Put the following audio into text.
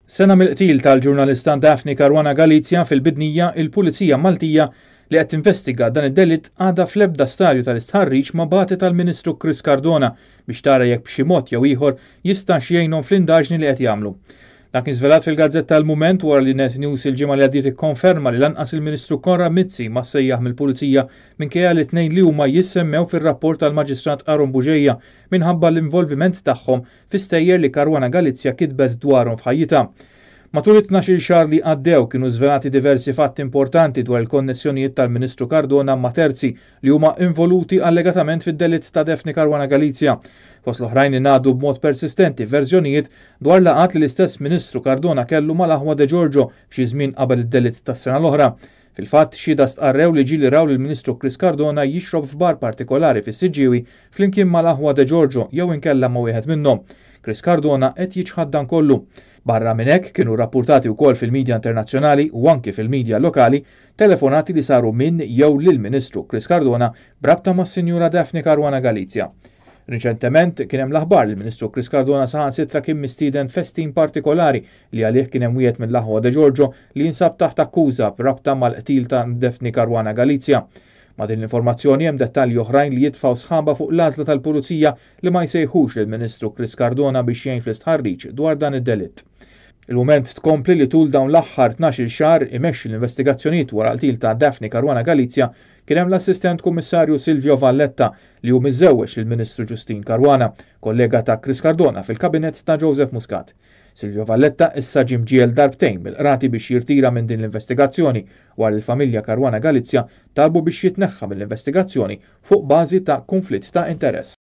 Sena mill-qtil tal-ġurnalista Daphne Caruana Galizia fil-bidnija il-Pulizija Maltija li qed tinvestiga dan id-delitt għadha fl-ebda stadju tal-istħarriġ ma bagħtet tal-Ministru Chris Cardona biex tara jekk b'xi mod jew ieħor jista' jgħinhom fl-indaġni li qed jagħmlu. Dak iżvelat fil-Gazzetta tal-Mument wara li Net News il-ġimgħa li għaddiet ikkonferma li lanqas il-Ministru Konrad Mizzi ma sejjaħ mill-Pulizija minkejja li tnejn li huma jissemmew fir-rapport tal-Maġistrat Aron Buġejja minħabba l-involviment tagħhom fi stejjer li Caruana Galizia kitbet dwarhom f'ħajjitha. Matul it-12 xahar li għaddew kienu żvelati diversi fatti importanti dwar il-konnessjonijiet tal-Ministru Cardona ma' terzi li huma involuti allegatament fid-delitt ta' Daphne Caruana Galizia. Fost l-oħrajn ingħaddu b'mod persistenti verżjonijiet dwar laqat li l-istess Ministru Cardona kellu mal-Aħwa de Giorgio f'xi żmien qabel id-delitt tas-sena l-oħra. Fil-fatt xhieda stqarrew li ġieli raw lill-Ministru Chris Cardona jixrob f'bar partikolari fis-Siġġiewi flimkien mal-Aħwa de Giorgio jew inkella ma' wieħed minnhom. Chris Cardona qed jiġħad dan kollu. Barra minn hekk kienu rapportati wkoll fil-medja internazzjonali u anke fil-medja lokali telefonati li saru minn jew lill-Ministru Chris Cardona brabta mas-Sinjura Daphne Caruana Galizia. Riċentement kien hemm l-aħbar li l-Ministru Chris Cardona saħansitra kien mistieden festin partikolari li għalih kien hemm wieħed mill-Aħwa de Giorgio li jinsab taħt akkuża b'rabta mal-qtil ta' Daphne Caruana Galizia. Ma' din l-informazzjoni hemm dettalji oħrajn li jitfgħu sħaba fuq l-għażla tal-Pulizija li ma jsejħux lill-Ministru Chris Cardona biex jgħin fl-istħarriġ dwar dan id-delitt. Il-mument tkompli li tul dawn l-aħħar 12 xahar imexxi l-investigazzjonijiet wara l-qtil ta' Daphne Caruana Galizia kien hemm l-Assistent Kummissarju Silvio Valletta li hu miżewweġ lill-Ministru Justin Caruana, kollega ta' Chris Cardona fil-kabinet ta' Joseph Muscat. Silvio Valletta issa ġie mġiel darbtejn mill-qrati biex jirtira minn din l-investigazzjoni wara l-familja Caruana Galizia talbu biex jitneħħa mill-investigazzjoni fuq bażi ta' konflitt ta' interess.